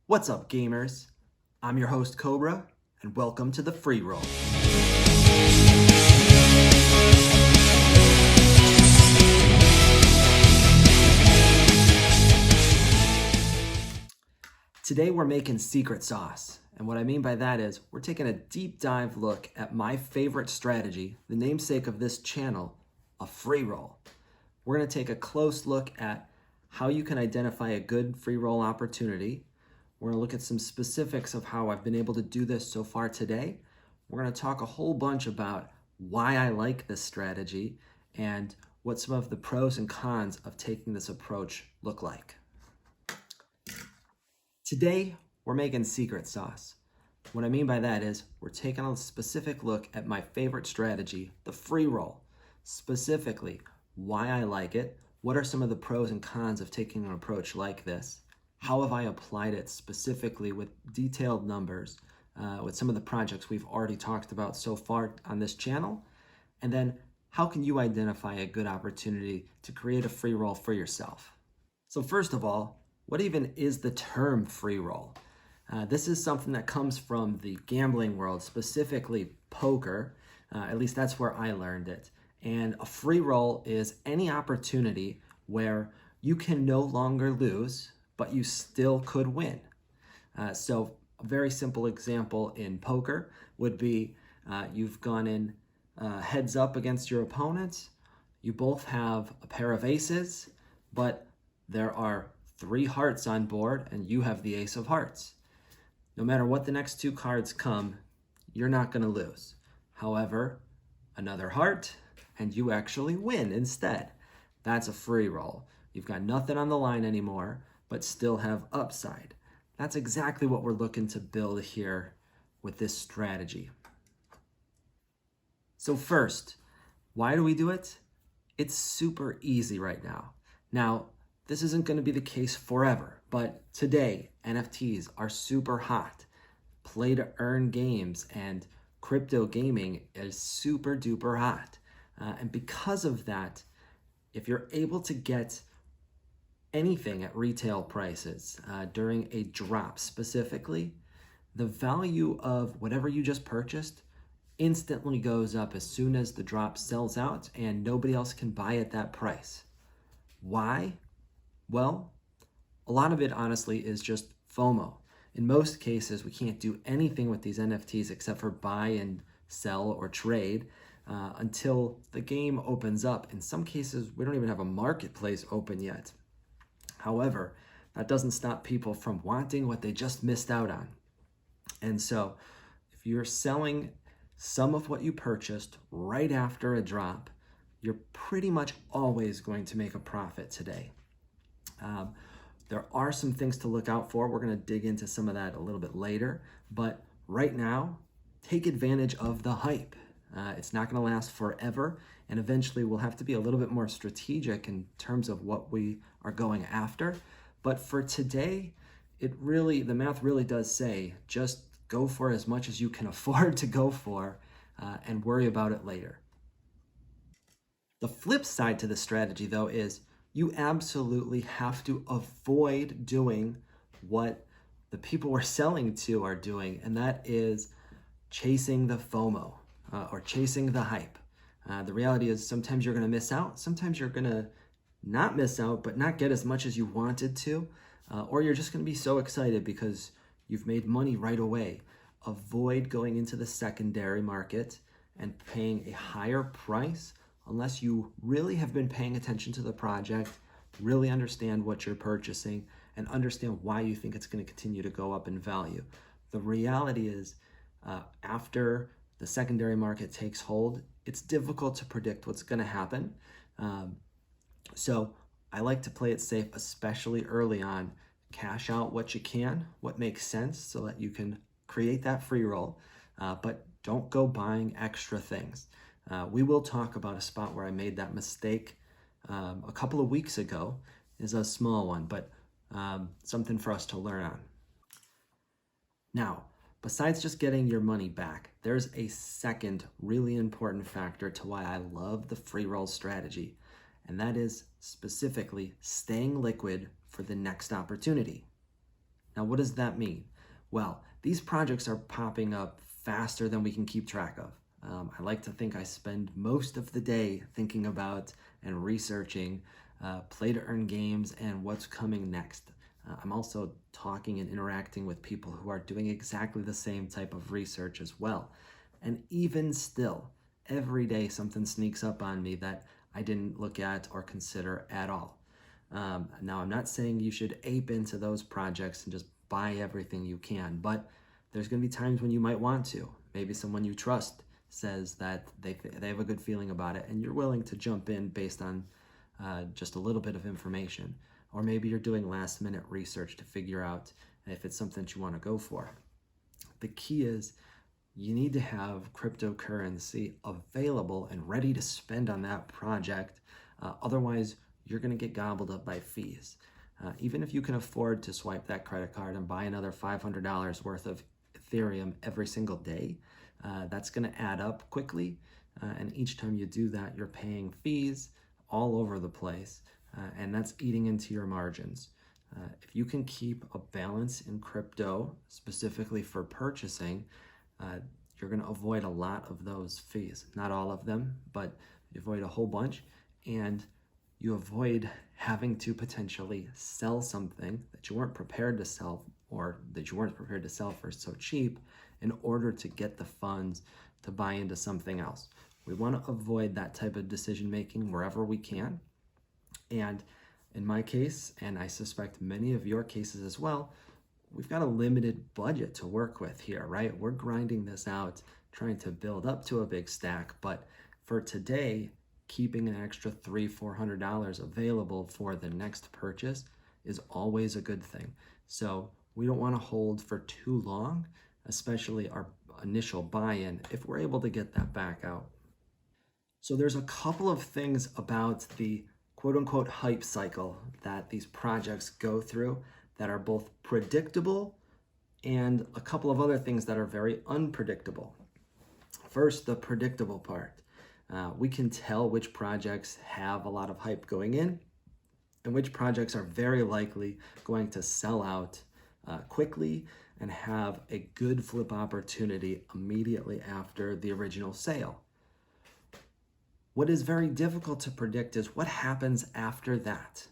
What's up, gamers? I'm your host, Cobra, and welcome to the Free Roll. Today we're making secret sauce, and what I mean by that is we're taking a deep dive look at my favorite strategy, the namesake of this channel, a free roll. We're going to take a close look at how you can identify a good free roll opportunity. We're going to look at some specifics of how I've been able to do this so far today. We're going to talk a whole bunch about why I like this strategy and what some of the pros and cons of taking this approach look like. Today, we're making secret sauce. What I mean by that is we're taking a specific look at my favorite strategy, the free roll. Specifically, why I like it, what are some of the pros and cons of taking an approach like this, how have I applied it specifically with detailed numbers with some of the projects we've already talked about so far on this channel, and then how can you identify a good opportunity to create a free roll for yourself. So first of all, what even is the term free roll? This is something that comes from the gambling world, specifically poker. At least that's where I learned it. And a free roll is any opportunity where you can no longer lose, but you still could win. So a very simple example in poker would be you've gone in heads up against your opponent. You both have a pair of aces, but there are 3 hearts on board and you have the ace of hearts. No matter what the next 2 cards come, you're not going to lose. However, another heart and you actually win instead. That's a free roll. You've got nothing on the line anymore, but still have upside. That's exactly what we're looking to build here with this strategy. So first, why do we do it? It's super easy right now. Now, this isn't going to be the case forever, but today, NFTs are super hot. Play to earn games and crypto gaming is super duper hot. And because of that, if you're able to get anything at retail prices during a drop specifically, the value of whatever you just purchased instantly goes up as soon as the drop sells out and nobody else can buy at that price. Why? Well, a lot of it honestly is just FOMO. In most cases, we can't do anything with these NFTs except for buy and sell or trade until the game opens up. In some cases, we don't even have a marketplace open yet. However, that doesn't stop people from wanting what they just missed out on. And so if you're selling some of what you purchased right after a drop, you're pretty much always going to make a profit today. There are some things to look out for. We're going to dig into some of that a little bit later. But right now, take advantage of the hype. It's not going to last forever. And eventually we'll have to be a little bit more strategic in terms of what we are going after. But for today, the math really does say just go for as much as you can afford to go for and worry about it later. The flip side to this strategy, though, is you absolutely have to avoid doing what the people we're selling to are doing, and that is chasing the FOMO or chasing the hype. The reality is sometimes you're going to miss out. Sometimes you're going to not miss out, but not get as much as you wanted to, or you're just going to be so excited because you've made money right away. Avoid going into the secondary market and paying a higher price unless you really have been paying attention to the project, really understand what you're purchasing, and understand why you think it's going to continue to go up in value. The reality is, after the secondary market takes hold, it's difficult to predict what's going to happen. So I like to play it safe, especially early on. Cash out what you can, what makes sense, so that you can create that free roll, but don't go buying extra things. We will talk about a spot where I made that mistake a couple of weeks ago. Is a small one, but something for us to learn on. Now, besides just getting your money back, there's a second really important factor to why I love the free roll strategy, and that is specifically staying liquid for the next opportunity. Now, what does that mean? Well, these projects are popping up faster than we can keep track of. I like to think I spend most of the day thinking about and researching play to earn games and what's coming next. I'm also talking and interacting with people who are doing exactly the same type of research as well. And even still, every day something sneaks up on me that I didn't look at or consider at all. Now, I'm not saying you should ape into those projects and just buy everything you can, but there's going to be times when you might want to. Maybe someone you trust says that they have a good feeling about it, and you're willing to jump in based on just a little bit of information. Or maybe you're doing last minute research to figure out if it's something that you want to go for. The key is you need to have cryptocurrency available and ready to spend on that project. Otherwise, you're going to get gobbled up by fees. Even if you can afford to swipe that credit card and buy another $500 worth of Ethereum every single day, that's going to add up quickly. And each time you do that, you're paying fees all over the place. And that's eating into your margins. If you can keep a balance in crypto, specifically for purchasing, you're going to avoid a lot of those fees. Not all of them, but you avoid a whole bunch. And you avoid having to potentially sell something that you weren't prepared to sell, or that you weren't prepared to sell for so cheap, in order to get the funds to buy into something else. We want to avoid that type of decision making wherever we can. And in my case, and I suspect many of your cases as well, we've got a limited budget to work with here, right? We're grinding this out, trying to build up to a big stack. But for today, keeping an extra $300-400 available for the next purchase is always a good thing. So we don't want to hold for too long, especially our initial buy-in, if we're able to get that back out. So there's a couple of things about the quote-unquote hype cycle that these projects go through that are both predictable, and a couple of other things that are very unpredictable. First, the predictable part. We can tell which projects have a lot of hype going in and which projects are very likely going to sell out quickly and have a good flip opportunity immediately after the original sale. What is very difficult to predict is what happens after that,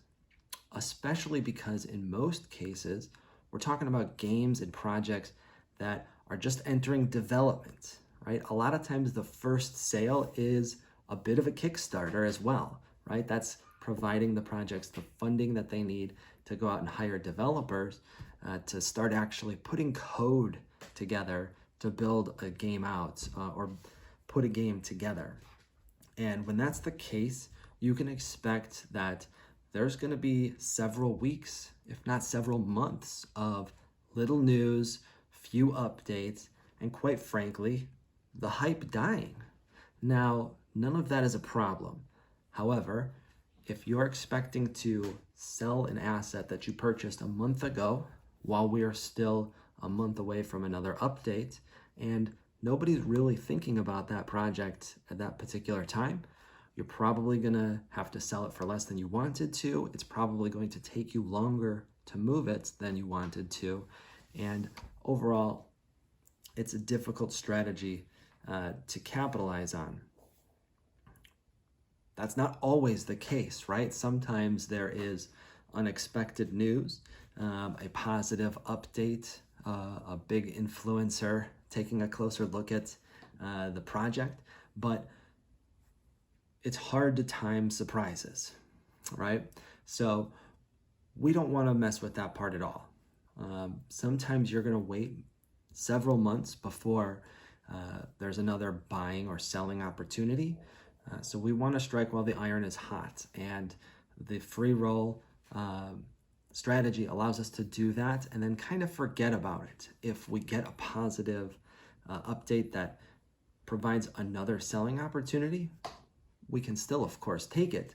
especially because in most cases, we're talking about games and projects that are just entering development, right? A lot of times the first sale is a bit of a Kickstarter as well, right? That's providing the projects the funding that they need to go out and hire developers to start actually putting code together to build a game out or put a game together. And when that's the case, you can expect that there's going to be several weeks, if not several months, of little news, few updates, and quite frankly, the hype dying. Now, none of that is a problem. However, if you're expecting to sell an asset that you purchased a month ago while we are still a month away from another update, and nobody's really thinking about that project at that particular time, you're probably gonna have to sell it for less than you wanted to. It's probably going to take you longer to move it than you wanted to. And overall, it's a difficult strategy to capitalize on. That's not always the case, right? Sometimes there is unexpected news, a positive update, a big influencer taking a closer look at the project, but it's hard to time surprises, right? So we don't want to mess with that part at all. Sometimes you're going to wait several months before there's another buying or selling opportunity. So we want to strike while the iron is hot, and the free roll strategy allows us to do that and then kind of forget about it. If we get a positive update that provides another selling opportunity, we can still, of course, take it,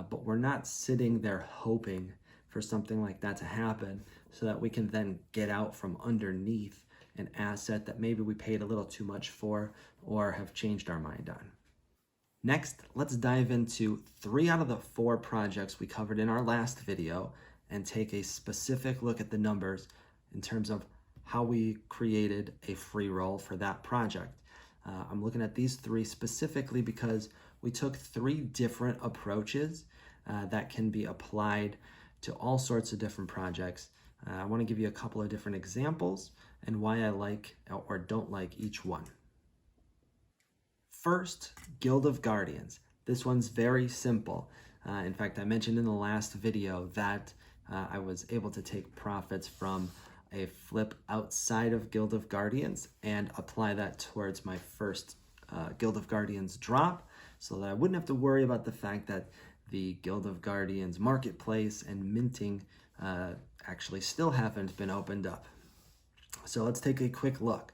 but we're not sitting there hoping for something like that to happen so that we can then get out from underneath an asset that maybe we paid a little too much for or have changed our mind on. Next, let's dive into 3 out of the 4 projects we covered in our last video and take a specific look at the numbers in terms of how we created a free roll for that project. I'm looking at these three specifically because we took three different approaches that can be applied to all sorts of different projects. I want to give you a couple of different examples and why I like or don't like each one. First, Guild of Guardians. This one's very simple. In fact, I mentioned in the last video that I was able to take profits from a flip outside of Guild of Guardians and apply that towards my first Guild of Guardians drop, so that I wouldn't have to worry about the fact that the Guild of Guardians marketplace and minting actually still haven't been opened up. So let's take a quick look.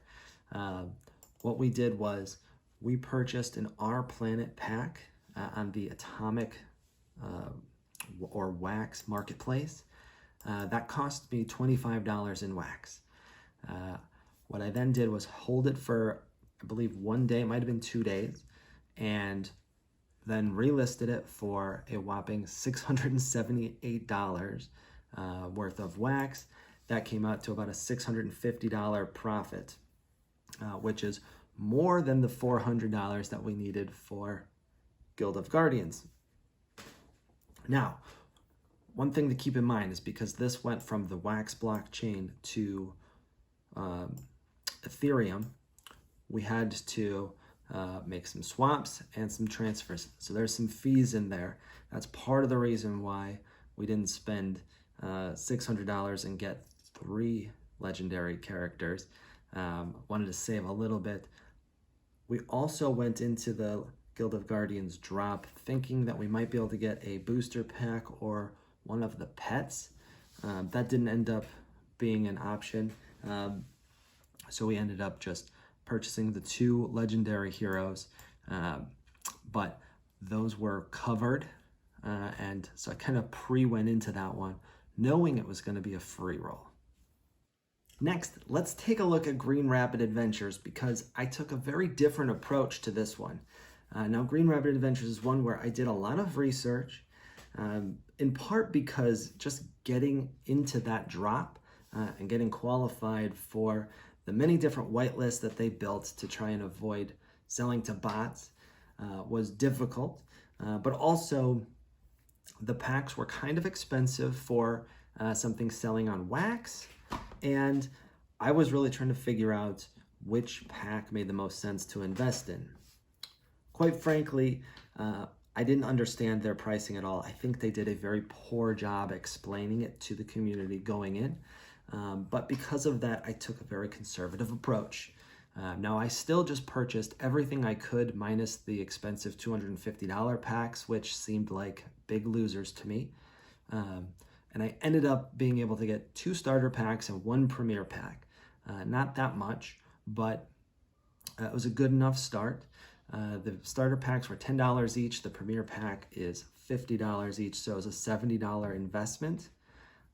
What we did was we purchased an Our Planet pack on the Atomic or Wax marketplace. That cost me $25 in wax. What I then did was hold it for, I believe, 1 day, it might have been 2 days, and then relisted it for a whopping $678 worth of wax. That came out to about a $650 profit, which is more than the $400 that we needed for Guild of Guardians. Now, one thing to keep in mind is because this went from the Wax blockchain to Ethereum, we had to make some swaps and some transfers. So there's some fees in there. That's part of the reason why we didn't spend $600 and get 3 legendary characters. Wanted to save a little bit. We also went into the Guild of Guardians drop thinking that we might be able to get a booster pack or one of the pets. That didn't end up being an option. So we ended up just purchasing the 2 legendary heroes, but those were covered. And so I kind of went into that one knowing it was going to be a free roll. Next, let's take a look at Green Rabbit Adventures because I took a very different approach to this one. Now, Green Rabbit Adventures is one where I did a lot of research, in part because just getting into that drop and getting qualified for the many different whitelists that they built to try and avoid selling to bots was difficult, but also the packs were kind of expensive for something selling on Wax, and I was really trying to figure out which pack made the most sense to invest in. Quite frankly, I didn't understand their pricing at all. I think they did a very poor job explaining it to the community going in. But because of that, I took a very conservative approach. Now, I still just purchased everything I could minus the expensive $250 packs, which seemed like big losers to me. And I ended up being able to get 2 starter packs and 1 premier pack. Not that much, but it was a good enough start. The starter packs were $10 each. The premier pack is $50 each, so it was a $70 investment.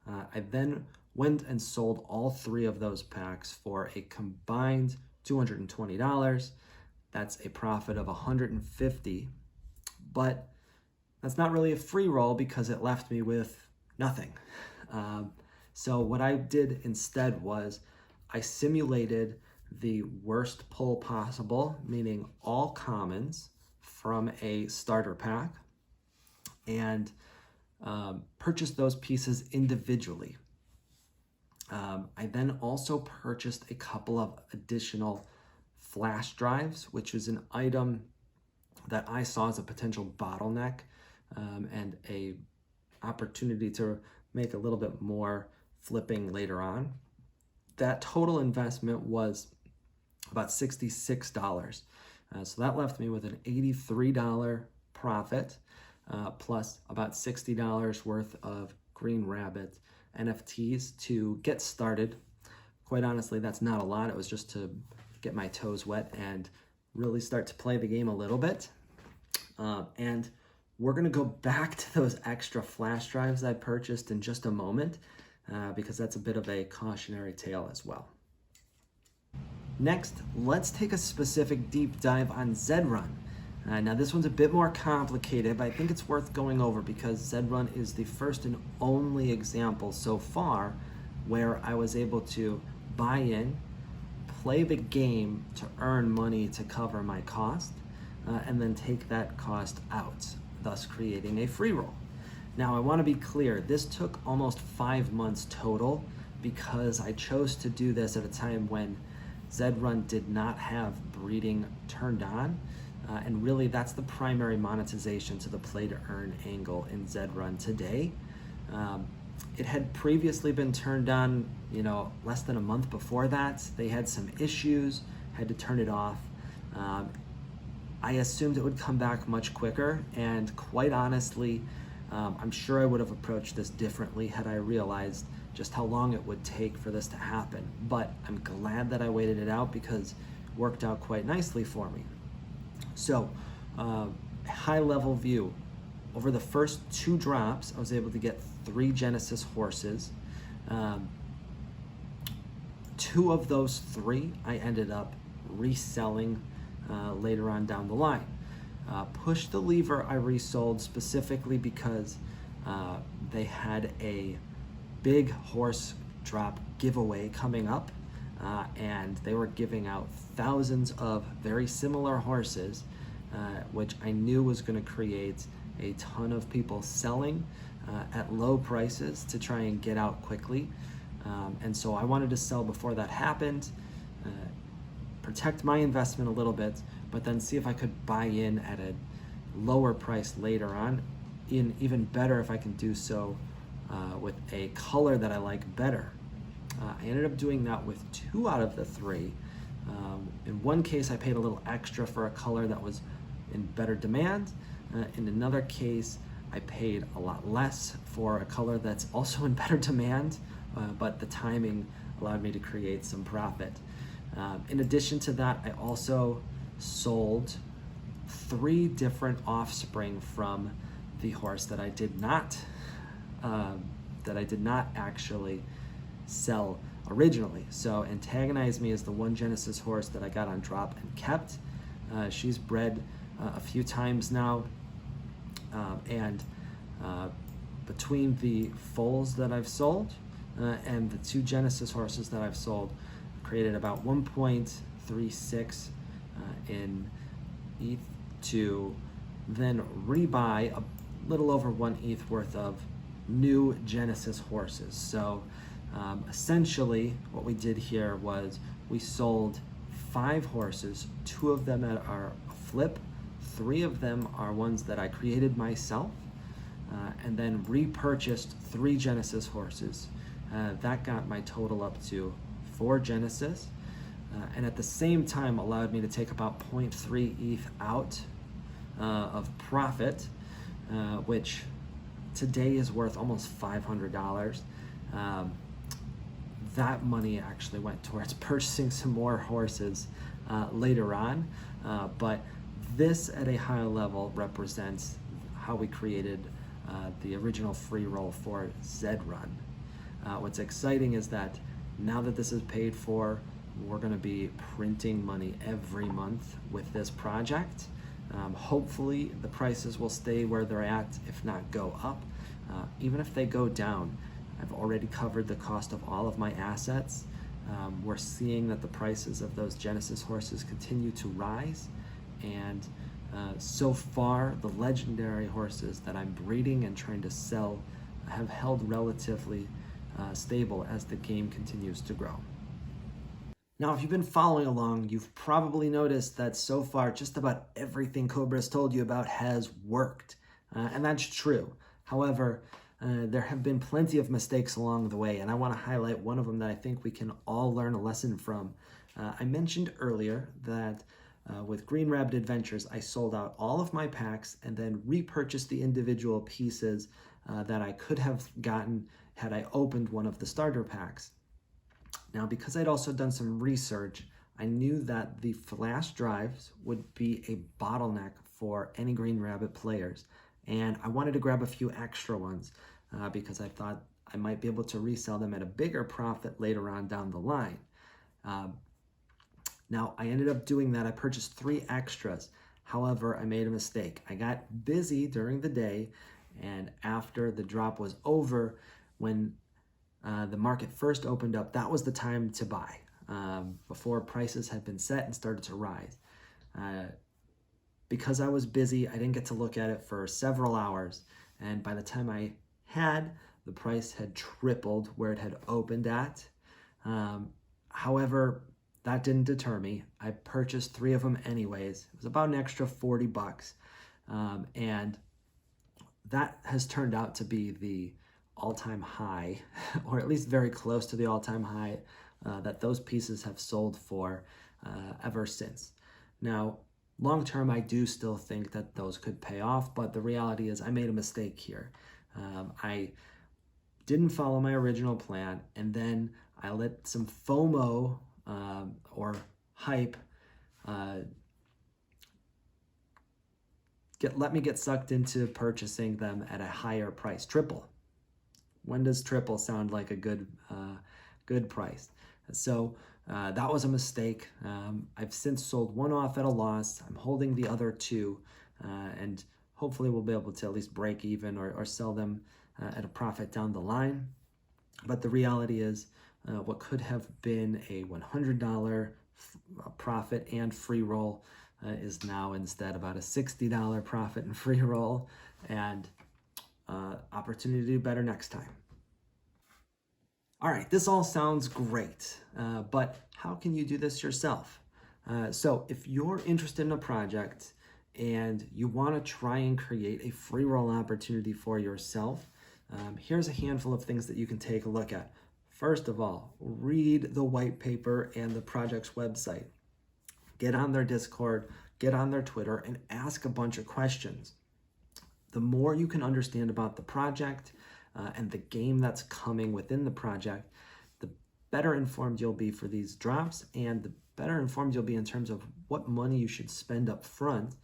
I then went and sold all 3 of those packs for a combined $220. That's a profit of $150, but that's not really a free roll because it left me with nothing. So what I did instead was I simulated the worst pull possible, meaning all commons from a starter pack, and purchased those pieces individually. I then also purchased a couple of additional flash drives, which is an item that I saw as a potential bottleneck and a opportunity to make a little bit more flipping later on. That total investment was about $66. So that left me with an $83 profit, plus about $60 worth of Green Rabbit NFTs to get started. Quite honestly, that's not a lot. It was just to get my toes wet and really start to play the game a little bit. And we're gonna go back to those extra flash drives I purchased in just a moment, because that's a bit of a cautionary tale as well. Next, let's take a specific deep dive on Zed Run. Now this one's a bit more complicated, but I think it's worth going over because Zed Run is the first and only example so far where I was able to buy in, play the game to earn money to cover my cost, and then take that cost out, thus creating a free roll. Now, I want to be clear, this took almost 5 months total because I chose to do this at a time when Zed Run did not have breeding turned on. And really, that's the primary monetization to the play to earn angle in Zed Run today. It had previously been turned on, less than a month before that. They had some issues, had to turn it off. I assumed it would come back much quicker, and quite honestly, I'm sure I would have approached this differently had I realized just how long it would take for this to happen. But I'm glad that I waited it out because it worked out quite nicely for me. So, high level view. Over the first 2 drops, I was able to get 3 Genesis horses. 2 of those 3 I ended up reselling later on down the line. Push the Lever I resold specifically because they had a big horse drop giveaway coming up, and they were giving out thousands of very similar horses, which I knew was going to create a ton of people selling at low prices to try and get out quickly. And so I wanted to sell before that happened, protect my investment a little bit, but then see if I could buy in at a lower price later on. Even better if I can do so with a color that I like better. I ended up doing that with 2 out of the 3. In one case, I paid a little extra for a color that was in better demand. In another case, I paid a lot less for a color that's also in better demand, but the timing allowed me to create some profit. In addition to that, I also sold 3 different offspring from the horse that I did not actually sell originally. So Antagonize Me is the one Genesis horse that I got on drop and kept. She's bred a few times now, and between the foals that I've sold and the 2 Genesis horses that I've sold, created about 1.36 in ETH to then rebuy a little over 1 ETH worth of new Genesis horses. So essentially what we did here was we sold 5 horses. 2 of them are a flip, 3 of them are ones that I created myself, and then repurchased 3 Genesis horses. That got my total up to 4 Genesis, and at the same time allowed me to take about 0.3 ETH out of profit, which today is worth almost $500. That money actually went towards purchasing some more horses later on, but this at a high level represents how we created the original free roll for Zed Run. What's exciting is that now that this is paid for, we're going to be printing money every month with this project. Hopefully the prices will stay where they're at, if not go up. Even if they go down, I've already covered the cost of all of my assets. We're seeing that the prices of those Genesis horses continue to rise, and so far the legendary horses that I'm breeding and trying to sell have held relatively stable as the game continues to grow. Now, if you've been following along, you've probably noticed that so far just about everything Cobra has told you about has worked, and that's true. However, there have been plenty of mistakes along the way, and I want to highlight one of them that I think we can all learn a lesson from. I mentioned earlier that with Green Rabbit Adventures, I sold out all of my packs and then repurchased the individual pieces that I could have gotten had I opened one of the starter packs. Now, because I'd also done some research, I knew that the flash drives would be a bottleneck for any Green Rabbit players, and I wanted to grab a few extra ones because I thought I might be able to resell them at a bigger profit later on down the line. Now, I ended up doing that. I purchased 3 extras. However, I made a mistake. I got busy during the day, and after the drop was over, when the market first opened up, that was the time to buy, before prices had been set and started to rise. Because I was busy, I didn't get to look at it for several hours, and by the time I had, the price had tripled where it had opened at. However, that didn't deter me. I purchased 3 of them anyways. It was about an extra 40 bucks. And that has turned out to be the all-time high, or at least very close to the all-time high that those pieces have sold for ever since. Now, long-term, I do still think that those could pay off, but the reality is I made a mistake here. I didn't follow my original plan, and then I let some FOMO or hype let me get sucked into purchasing them at a higher price. Triple. When does triple sound like a good price? So that was a mistake. I've since sold one off at a loss. I'm holding the other 2, and hopefully we'll be able to at least break even or sell them at a profit down the line. But the reality is, what could have been a $100 profit and free roll is now instead about a $60 profit and free roll, and opportunity to do better next time. All right, this all sounds great, but how can you do this yourself? So if you're interested in a project and you want to try and create a free roll opportunity for yourself, here's a handful of things that you can take a look at. First of all, read the white paper and the project's website. Get on their Discord, get on their Twitter, and ask a bunch of questions. The more you can understand about the project and the game that's coming within the project, the better informed you'll be for these drops, and the better informed you'll be in terms of what money you should spend up front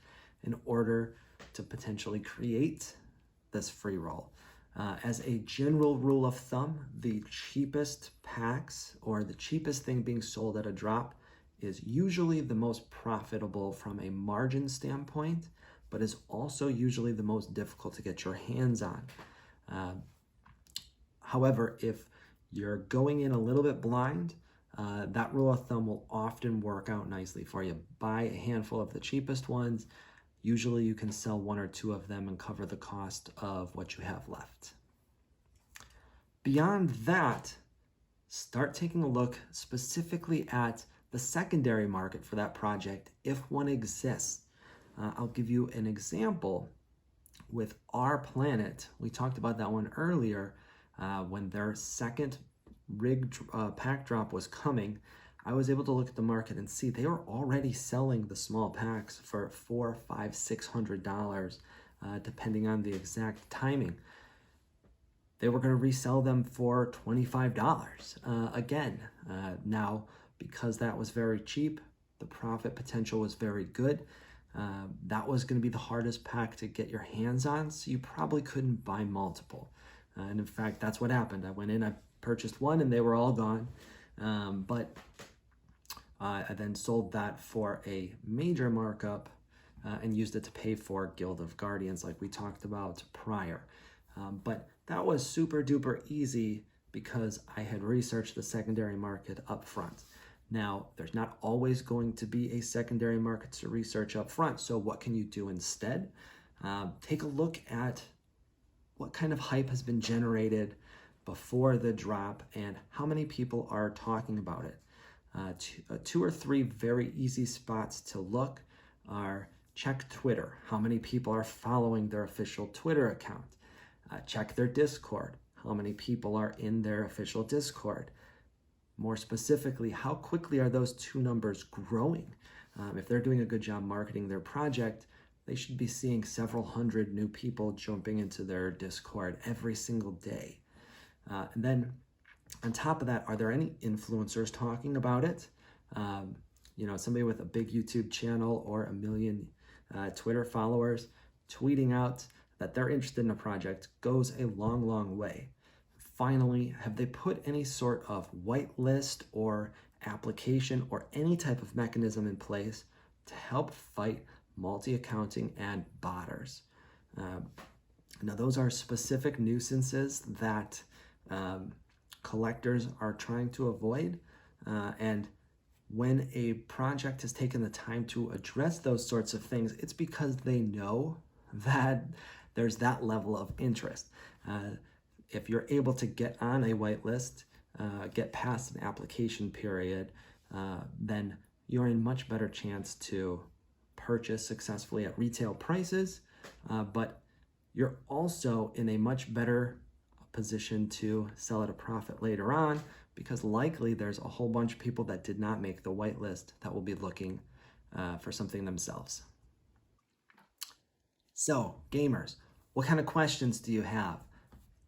in order to potentially create this free roll. As a general rule of thumb, the cheapest packs or the cheapest thing being sold at a drop is usually the most profitable from a margin standpoint, but is also usually the most difficult to get your hands on. However, if you're going in a little bit blind, that rule of thumb will often work out nicely for you. Buy a handful of the cheapest ones. Usually you can sell 1 or 2 of them and cover the cost of what you have left. Beyond that, start taking a look specifically at the secondary market for that project, if one exists. I'll give you an example with Our Planet. We talked about that one earlier. When their second rig pack drop was coming, I was able to look at the market and see they were already selling the small packs for $400, $500, $600, depending on the exact timing. They were going to resell them for $25 again. Now, because that was very cheap, the profit potential was very good. That was going to be the hardest pack to get your hands on, so you probably couldn't buy multiple. And in fact, that's what happened. I went in, I purchased one, and they were all gone. But I then sold that for a major markup and used it to pay for Guild of Guardians like we talked about prior. But that was super duper easy because I had researched the secondary market up front. Now, there's not always going to be a secondary market to research up front. So what can you do instead? Take a look at what kind of hype has been generated before the drop and how many people are talking about it. 2 or 3 very easy spots to look are check Twitter. How many people are following their official Twitter account? Check their Discord. How many people are in their official Discord? More specifically, how quickly are those 2 numbers growing? If they're doing a good job marketing their project, they should be seeing several hundred new people jumping into their Discord every single day. And then on top of that, are there any influencers talking about it? Somebody with a big YouTube channel or 1 million Twitter followers tweeting out that they're interested in a project goes a long, long way. Finally, have they put any sort of whitelist or application or any type of mechanism in place to help fight multi-accounting and botters? Now, those are specific nuisances that collectors are trying to avoid. And when a project has taken the time to address those sorts of things, it's because they know that there's that level of interest. If you're able to get on a whitelist, get past an application period, then you're in much better chance to purchase successfully at retail prices, but you're also in a much better position to sell at a profit later on, because likely there's a whole bunch of people that did not make the whitelist that will be looking for something themselves. So, gamers, what kind of questions do you have?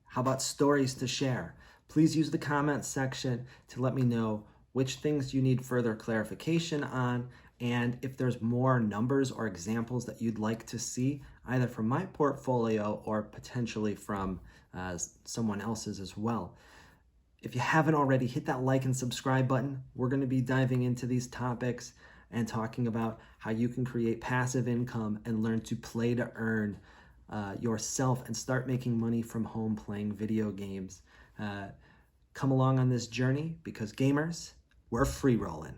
How about stories to share? Please use the comments section to let me know which things you need further clarification on, and if there's more numbers or examples that you'd like to see, either from my portfolio or potentially from someone else's as well. If you haven't already, hit that like and subscribe button. We're going to be diving into these topics and talking about how you can create passive income and learn to play to earn yourself and start making money from home playing video games. Come along on this journey, because gamers, we're free rolling.